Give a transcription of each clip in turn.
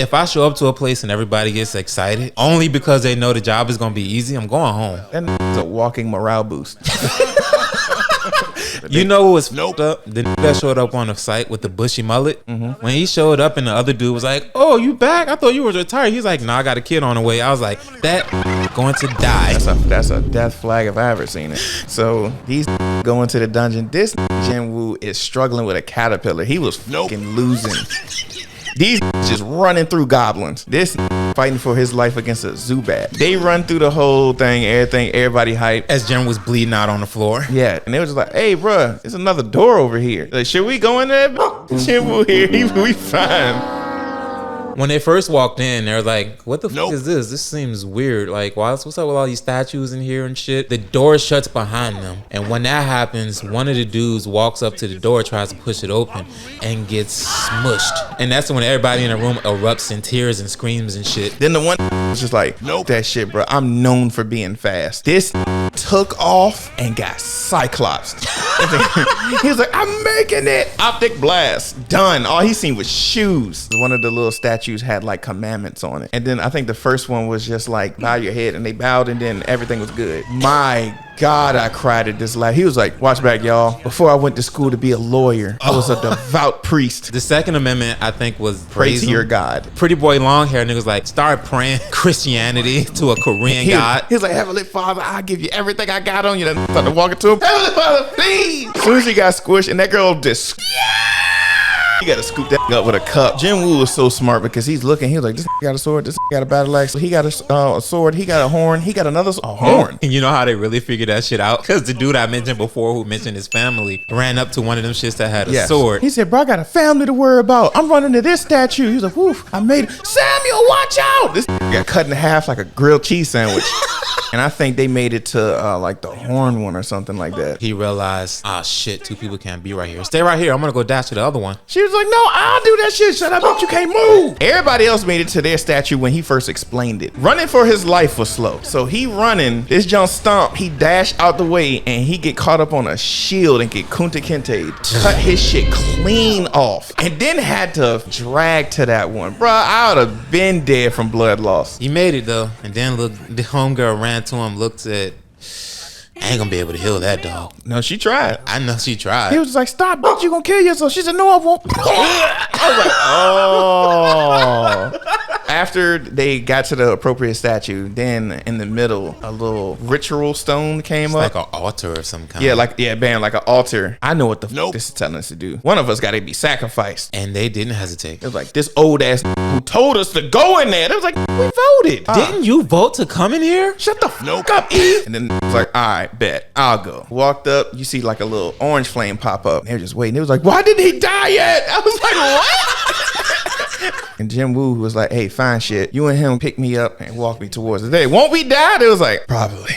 If I show up to a place and everybody gets excited only because they know the job is gonna be easy, I'm going home. That a walking morale boost. You know what was fucked up? The nigga that showed up on the site with the bushy mullet. When he showed up and the other dude was like, "Oh, you back? I thought you were retired." He's like, "No, I got a kid on the way." I was like, "That going to die." That's a death flag if I ever seen it. So he's going to the dungeon. This Jinwoo is struggling with a caterpillar. He was fucking losing. These just running through goblins. This fighting for his life against a Zubat. They run through the whole thing, everybody hype. As Jen was bleeding out on the floor. Yeah, and they was just like, "Hey, bruh, there's another door over here. Like, should we go in there? Jinwoo here, we fine." When they first walked in, they were like, "What the fuck is this? This seems weird. Like, what's up with all these statues in here and shit?" The door shuts behind them. And when that happens, one of the dudes walks up to the door, tries to push it open, and gets smushed. And that's when everybody in the room erupts in tears and screams and shit. Then the one was just like, "Nope, that shit, bro. I'm known for being fast." This took off and got cyclops. He was like, "I'm making it." Optic blast. Done. All he seen was shoes. One of the little statues had like commandments on it. And then I think the first one was just like, bow your head, and they bowed and then everything was good. My God, I cried at this life. He was like, "Watch back, y'all. Before I went to school to be a lawyer, I was a devout priest." The Second Amendment, I think, was Pray to your God. Pretty boy long hair niggas like, start praying Christianity to a Korean God. He was like, "Heavenly Father, I'll give you everything I got on you." Then started walking to him. "Heavenly Father, please." As soon as he got squished, and that girl just... You gotta scoop that up with a cup. Jinwoo was so smart because he's looking. He was like, "This got a sword. This got a battle axe. He got a sword. He got a horn. He got another horn." And you know how they really figured that shit out? Because the dude I mentioned before, who mentioned his family, ran up to one of them shits that had a sword. He said, "Bro, I got a family to worry about. I'm running to this statue." He was like, "Woof, I made it. Samuel, watch out!" This got cut in half like a grilled cheese sandwich. And I think they made it to like the horn one or something like that. He realized, "Ah, shit, two people can't be right here. Stay right here. I'm gonna go dash to the other one." She was like, "No, I'll do that shit. Shut up, bitch. You can't move." Everybody else made it to their statue when he first explained it. Running for his life was slow. So he running, this John Stomp, he dashed out the way and he get caught up on a shield and get Kunta Kinte. Cut his shit clean off. And then had to drag to that one. Bruh, I would have been dead from blood loss. He made it though. And then look, the homegirl ran to him, looked at, "I ain't gonna be able to heal that dog." No, she tried. I know she tried. He was like, "Stop, bitch, you gonna kill yourself." She said, "No, I won't." I was like, oh. After they got to the appropriate statue, then in the middle, a little ritual stone came up. Like an altar or some kind. Yeah, like an altar. I know what the fuck this is telling us to do. One of us got to be sacrificed. And they didn't hesitate. It was like, this old ass who told us to go in there. It was like, we voted. Didn't you vote to come in here? Shut the fuck up, E. And then it was like, "All right, bet, I'll go." Walked up, you see like a little orange flame pop up. They were just waiting. It was like, "Why didn't he die yet?" I was like, "What?" And Jinwoo was like, "Hey, fine shit. You and him pick me up and walk me towards it. They won't we die?" It was like, "Probably."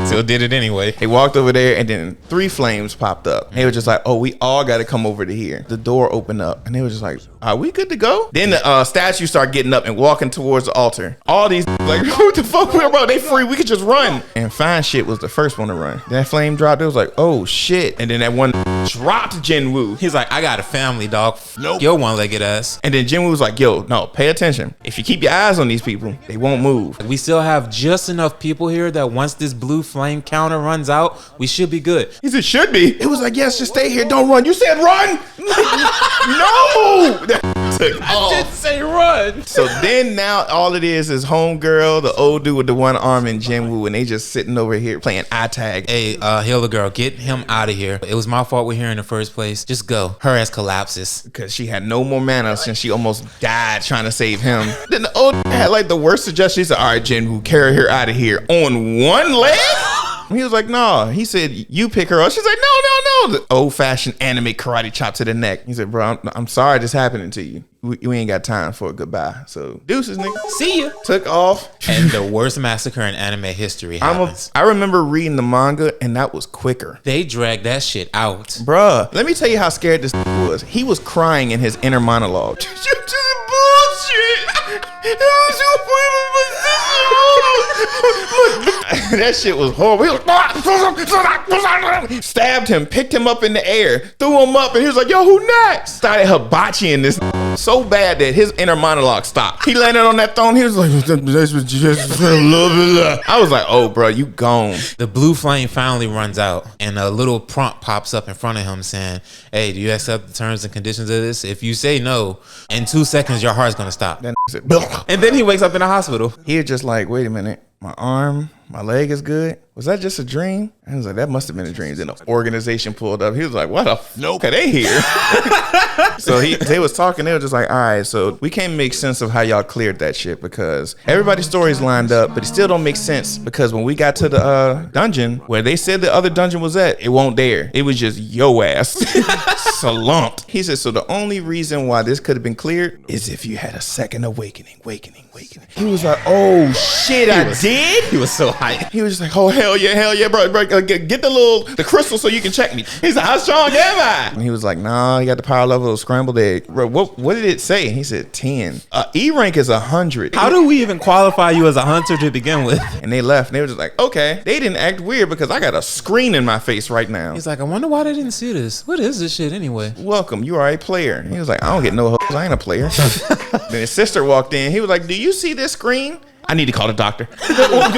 Still did it anyway. They walked over there and then 3 flames popped up. They were just like, "Oh, we all got to come over to here." The door opened up and they were just like, "Are we good to go?" Then the statue started getting up and walking towards the altar. All these like, "What the fuck, bro? They free. We could just run." And fine shit was the first one to run. That flame dropped. It was like, "Oh shit!" And then that one dropped Jinwoo. He's like, "I got a family, dog. Nope. Yo, one-legged ass." And then Jinwoo was like, "Yo, no, pay attention. If you keep your eyes on these people, they won't move." We still have just enough people here that once this blue flame counter runs out, we should be good. He said, "Should be." It was like, "Yes, just stay here. Don't run." You said run. No. I did say run. So then now all it is homegirl, the old dude with the one arm, and Jinwoo, and they just sitting over here playing eye tag. Hey, Hilda girl, get him out of here. It was my fault we're here in the first place. Just go. Her ass collapses. Because she had no more mana since she almost died trying to save him. Then the old had like the worst suggestion. He said, "All right, Jinwoo, carry her out of here on one leg." He was like, "No." He said, "You pick her up." She's like, "No, no, no." The old-fashioned anime karate chop to the neck. He said, "Bro, I'm sorry this happening to you. We ain't got time for a goodbye. So deuces, nigga. See ya." Took off. And the worst massacre in anime history happens. I remember reading the manga, and that was quicker. They dragged that shit out. Bruh, let me tell you how scared this was. He was crying in his inner monologue. "You just bullshit. That shit was horrible. He was like, stabbed him, picked him up in the air, threw him up, and he was like, yo, who next? Started hibachiing this so bad that his inner monologue stopped. He landed on that throne. He was like, this was just a little bit. I was like, oh, bro, you gone. The blue flame finally runs out, and a little prompt pops up in front of him saying, hey, do you accept the terms and conditions of this? If you say no, in 2 seconds, your heart's going to stop. Then said, and then he wakes up in the hospital. He was just like, wait a minute. My arm, my leg is good. Was that just a dream? I was like, that must have been a dream. Then the organization pulled up. He was like, what the fuck are they here? So they was talking. They were just like, all right, so we can't make sense of how y'all cleared that shit because everybody's stories lined up, but it still don't make sense because when we got to the dungeon where they said the other dungeon was at, it won't there. It was just yo ass slumped. He said, so the only reason why this could have been cleared is if you had a second awakening. He was like, oh shit, I did? He was so hyped. He was just like, oh hell yeah, bro, get the crystal so you can check me. He's like, how strong am I? And he was like, nah, you got the power level of scrambled egg. Bro, what did it say? He said 10. E rank is 100. How do we even qualify you as a hunter to begin with? And they left and they were just like, okay. They didn't act weird because I got a screen in my face right now. He's like, I wonder why they didn't see this. What is this shit anyway? Welcome, you are a player. He was like, I don't get no hoes, I ain't a player. Then his sister walked in. He was like, do you see this screen? I need to call the doctor.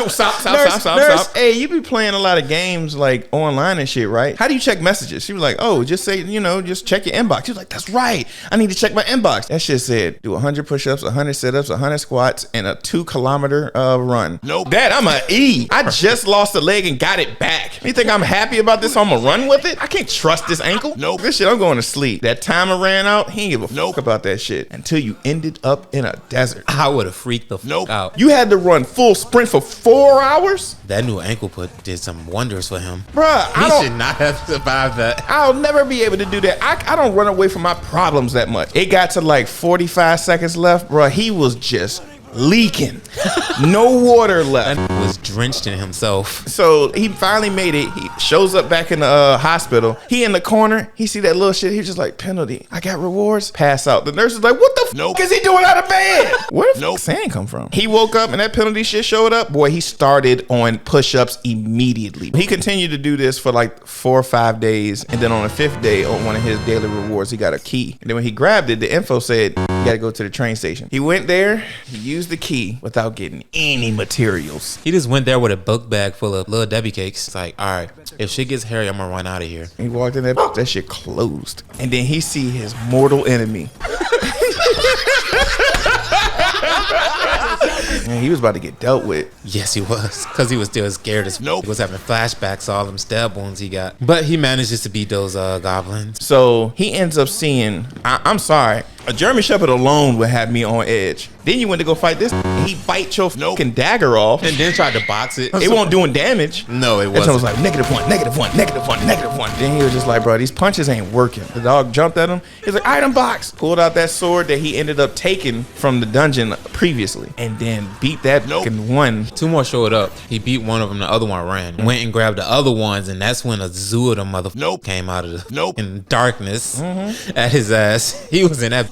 Stop. Hey, you be playing a lot of games like online and shit, right? How do you check messages? She was like, oh, just say, just check your inbox. She was like, that's right. I need to check my inbox. That shit said, do 100 push-ups, 100 sit-ups, 100 squats, and a 2-kilometer run. Nope. Dad, I'm an E. I just lost a leg and got it back. You think I'm happy about this? So I'm gonna run with it? I can't trust this ankle. Nope. This shit, I'm going to sleep. That timer ran out. He ain't give a fuck about that shit until you ended up in a desert. I would have freaked the fuck out. You had to run full sprint for 4 hours? That new ankle did some wonders for him. Bruh, he should not have survived that. I'll never be able to do that. I don't run away from my problems that much. It got to like 45 seconds left, bruh. He was just leaking. No water left. That was drenched in himself. So he finally made it. He shows up back in the hospital. He in the corner. He see that little shit. He's just like, penalty. I got rewards. Pass out. The nurse is like, what the fuck is he doing out of bed? Where the sand come from? He woke up and that penalty shit showed up. Boy, he started on push-ups immediately. He continued to do this for like 4 or 5 days. And then on the 5th day, on one of his daily rewards, he got a key. And then when he grabbed it, the info said, you gotta go to the train station. He went there. He used the key without getting any materials. He just went there with a book bag full of Little Debbie cakes. It's like, all right, if shit gets hairy, I'm gonna run out of here. He walked in there, that shit closed. And then he see his mortal enemy. Man, he was about to get dealt with. Yes, he was. Because he was still scared as He was having flashbacks, all them stab wounds he got. But he manages to beat those goblins. So he ends up seeing, I'm sorry, a German Shepherd alone would have me on edge. Then you went to go fight this. He bite your fucking dagger off. And then tried to box it. It won't doing damage. No, it wasn't. And so it was like, -1, -1, -1, -1. Then he was just like, bro, these punches ain't working. The dog jumped at him. He's like, item box. Pulled out that sword that he ended up taking from the dungeon previously. And then beat that fucking one. 2 more showed up. He beat one of them. The other one ran. Went and grabbed the other ones. And that's when a zoo of them motherfuckers came out of the in darkness at his ass. He was in that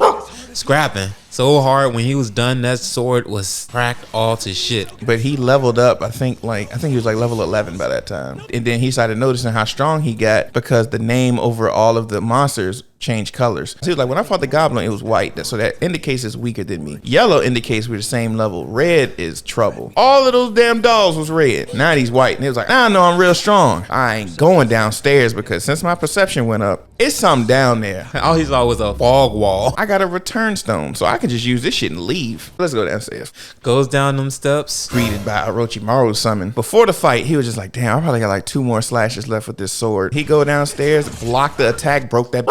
scrapping so hard. When he was done, that sword was cracked all to shit. But he leveled up. I think he was like level 11 by that time. And then he started noticing how strong he got because the name over all of the monsters changed colors. So he was like, when I fought the goblin, it was white. So that indicates it's weaker than me. Yellow indicates we're the same level. Red is trouble. All of those damn dolls was red. Now he's white. And he was like, now I know I'm real strong. I ain't going downstairs because since my perception went up, it's something down there. All he saw was a fog wall. I got a return stone, so I can just use this shit and leave. Let's go downstairs. Goes down them steps. Greeted by Orochimaru's summon. Before the fight, he was just like, damn, I probably got like 2 more slashes left with this sword. He go downstairs, blocked the attack, broke that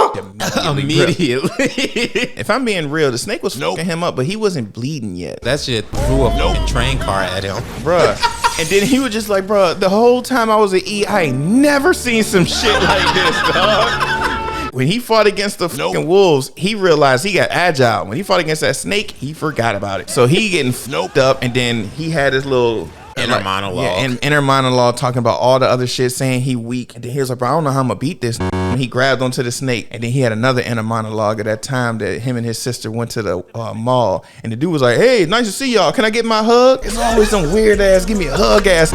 immediately. If I'm being real, the snake was fucking him up, but he wasn't bleeding yet. That shit threw a fucking train car at him. Bruh. And then he was just like, bruh, the whole time I was at E, I ain't never seen some shit like this, dog. When he fought against the fucking wolves, he realized he got agile. When he fought against that snake, he forgot about it. So he getting snoped up, and then he had his little inner monologue. Yeah, and inner monologue talking about all the other shit, saying he weak. And then he was like, bro, I don't know how I'm gonna beat this. And he grabbed onto the snake. And then he had another inner monologue at that time that him and his sister went to the mall. And the dude was like, hey, nice to see y'all. Can I get my hug? It's always some weird ass, give me a hug ass.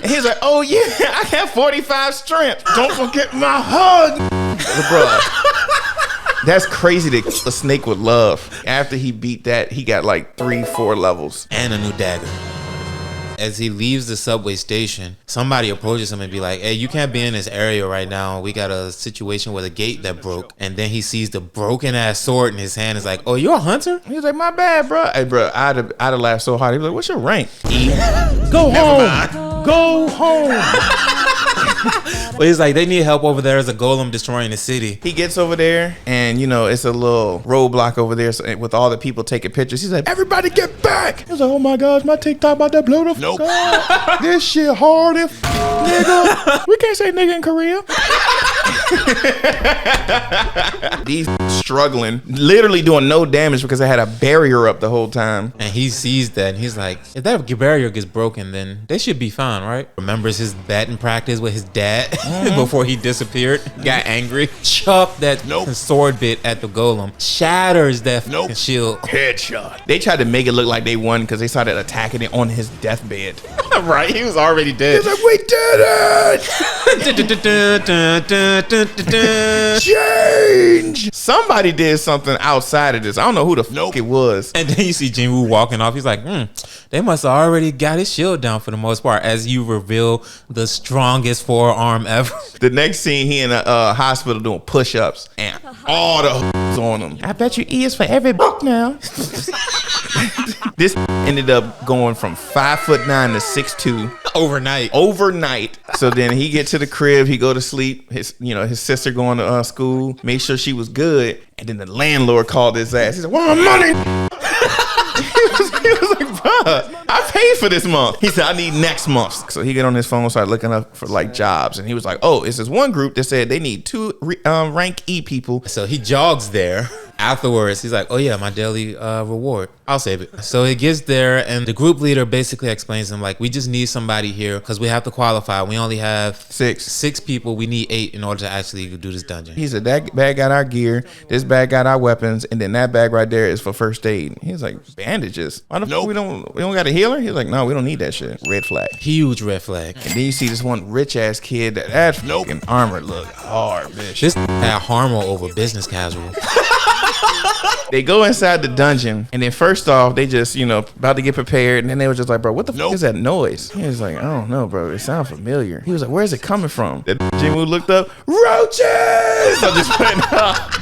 And he's like, oh yeah, I have 45 strength. Don't forget my hug. Bruh, that's crazy to kill a snake with love. After he beat that, he got like 3-4 levels. And a new dagger. As he leaves the subway station, somebody approaches him and be like, hey, you can't be in this area right now. We got a situation with a gate that broke. And then he sees the broken ass sword in his hand. Is like, oh, you're a hunter? He's like, my bad, bro. Hey, bro, I'd have laughed so hard. He was like, what's your rank? E. Go home. Go home. But he's like, they need help over there. There's a golem destroying the city. He gets over there and, you know, it's a little roadblock over there with all the people taking pictures. He's like, everybody get back. He's like, oh my gosh, my TikTok about that blow the fuck up. This shit hard if nigga. We can't say nigga in Korea. These struggling, literally doing no damage because I had a barrier up the whole time. And he sees that and he's like, if that barrier gets broken, then they should be fine, right? Remembers his batting practice with his dad before he disappeared. Got angry, chucked that sword bit at the golem, shatters that shield. Headshot. They tried to make it look like they won because they started attacking it on his deathbed. Right? He was already dead. He's like, we did it! Change! Somebody did something outside of this. I don't know who the fuck it was. And then you see Jinwoo walking off. He's like, they must have already got his shield down for the most part, as you reveal the strongest forearm ever. The next scene, he in a hospital doing push-ups and all the on him. I bet you E is for every book now. This ended up going from 5'9" to 6'2" overnight. So then he get to the crib, he go to sleep. His sister going to school, made sure she was good, and then the landlord called his ass. He said, "Where my money?" he was like, "Bruh, I paid for this month." He said, "I need next month." So he get on his phone, started looking up for like jobs, and he was like, "Oh, it's this one group that said they need 2 rank E people." So he jogs there. Afterwards, he's like, oh yeah, my daily reward. I'll save it. So he gets there and the group leader basically explains to him like, we just need somebody here because we have to qualify. We only have 6 people. We need 8 in order to actually do this dungeon. He said, that bag got our gear, this bag got our weapons, and then that bag right there is for first aid. He's like, bandages? Why the fuck we don't got a healer? He's like, no, we don't need that shit. Red flag. Huge red flag. And then you see this one rich ass kid that fucking armor look hard, bitch. This had Harmo over business casual. They go inside the dungeon, and then first off, they just, about to get prepared, and then they were just like, bro, what the fuck is that noise? He was like, I don't know, bro. It sounds familiar. He was like, where is it coming from? That Jinwoo looked up, roaches! So just went up.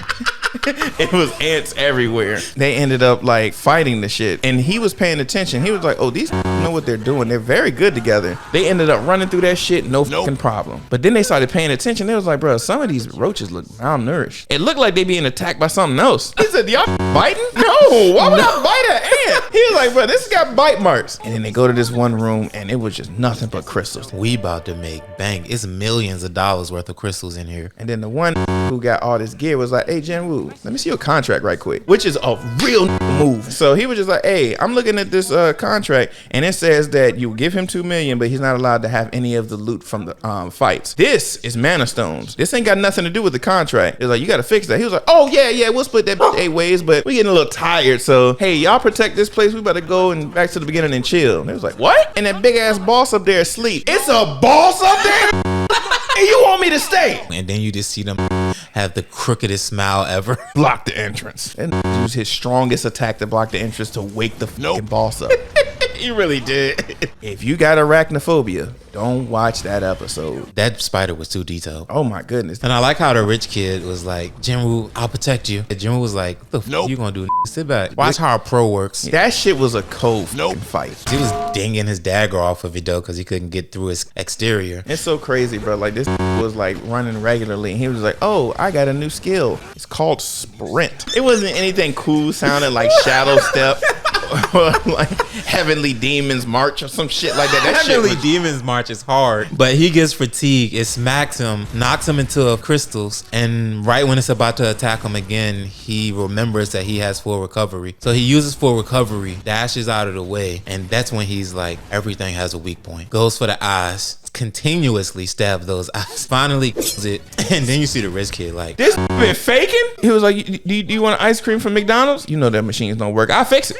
It was ants everywhere. They ended up like fighting the shit, and he was paying attention. He was like, oh, these know what they're doing. They're very good together. They ended up running through that shit, no fucking problem. But then they started paying attention. They was like, bro, some of these roaches look malnourished. It looked like they being attacked by something else. He said, y'all biting? No, why would I bite an ant? He was like, bro, this got bite marks. And then they go to this one room, and it was just nothing but crystals. We about to make bank. It's millions of dollars worth of crystals in here. And then the one who got all this gear was like, hey, Jinwoo, let me see your contract right quick, which is a real move. So he was just like, hey, I'm looking at this contract, and it says that you give him $2 million, but he's not allowed to have any of the loot from the fights. This is mana stones. This ain't got nothing to do with the contract. It's like, you got to fix that. He was like, oh yeah, we'll split that 8 ways, but we getting a little tired. So hey, y'all protect this place. We better go and back to the beginning and chill. And it was like, what? And that big ass boss up there asleep. It's a boss up there? And you want me to stay? And then you just see them have the crookedest smile ever. Block the entrance. And use his strongest attack to block the entrance to wake the fucking boss up. He really did. If you got arachnophobia, don't watch that episode. That spider was too detailed. Oh my goodness. And I like how the rich kid was like, Jinwoo, I'll protect you. And Jinwoo was like, what the fuck you gonna do? Sit back. Watch how a pro works. That shit was a cold fight. He was dinging his dagger off of it though, because he couldn't get through his exterior. It's so crazy, bro. Like this was like running regularly. And he was like, oh, I got a new skill. It's called sprint. It wasn't anything cool sounding like shadow step. Or like Heavenly Demons March or some shit like that. Heavenly Demons March is hard. But he gets fatigued. It smacks him, knocks him into crystals. And right when it's about to attack him again, he remembers that he has full recovery. So he uses full recovery, dashes out of the way. And that's when he's like, everything has a weak point. Goes for the eyes. Continuously stab those eyes. Finally kills it. And then you see the rich kid like, this been faking? He was like, do you want an ice cream from McDonald's? You know that machines don't work. I'll fix it.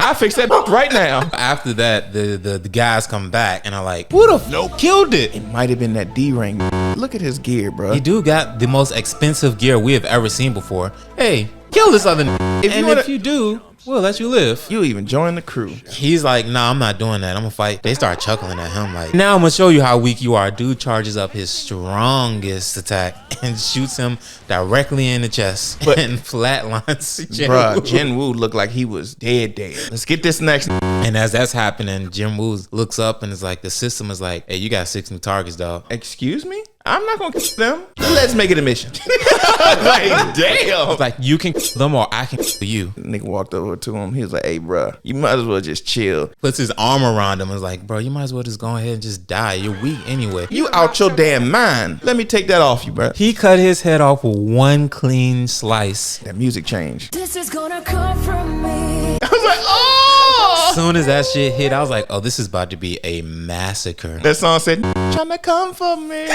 I fix that right now. After that, the guys come back and are like, who the f killed it? It might have been that D-ring. Look at his gear, bro. He do got the most expensive gear we have ever seen before. Hey, kill this other if you do, we'll let you live. You even join the crew. He's like, nah, I'm not doing that. I'm gonna fight. They start chuckling at him like, now I'm gonna show you how weak you are. Dude charges up his strongest attack and shoots him directly in the chest and flatlines Jinwoo. Bruh, Jinwoo looked like he was dead. Let's get this next. And as that's happening, Jinwoo looks up and is like, the system is like, hey, you got 6 new targets, dog. Excuse me? I'm not gonna kill them. Let's make it a mission. Like, damn. It's like, you can kill them or I can kill you. Nigga walked over to him. He was like, hey, bruh, you might as well just chill. Puts his arm around him and is like, bro, you might as well just go ahead and just die. You're weak anyway. You out your damn mind. Let me take that off you, bruh. He cut his head off with one clean slice. That music changed. This is gonna come from me. I was like, oh! As soon as that shit hit, I was like, oh, this is about to be a massacre. That song said, tryna come for me.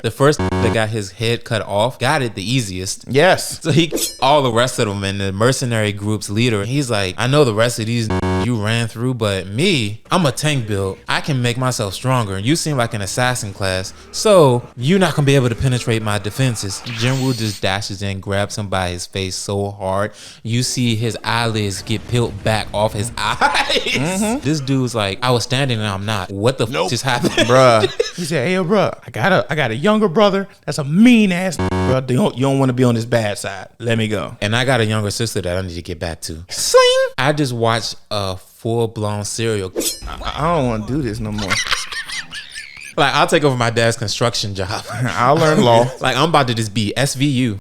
The first that got his head cut off got it the easiest. Yes. So he all the rest of them, and the mercenary group's leader, he's like, I know the rest of these you ran through, but me, I'm a tank build. I can make myself stronger. You seem like an assassin class, so you're not gonna be able to penetrate my defenses. Jinwoo just dashes in, grabs him by his face so hard, you see his eyelids get peeled back off his eyes. This dude's like, I was standing and I'm not. What the f just happened? Bruh. He said, hey, bruh, I got a younger brother that's a mean ass bruh. You don't want to be on this bad side. Let me go. And I got a younger sister that I need to get back to. Sling! I just watched a full-blown serial. I don't want to do this no more. Like, I'll take over my dad's construction job. I'll learn law. Like, I'm about to just be SVU.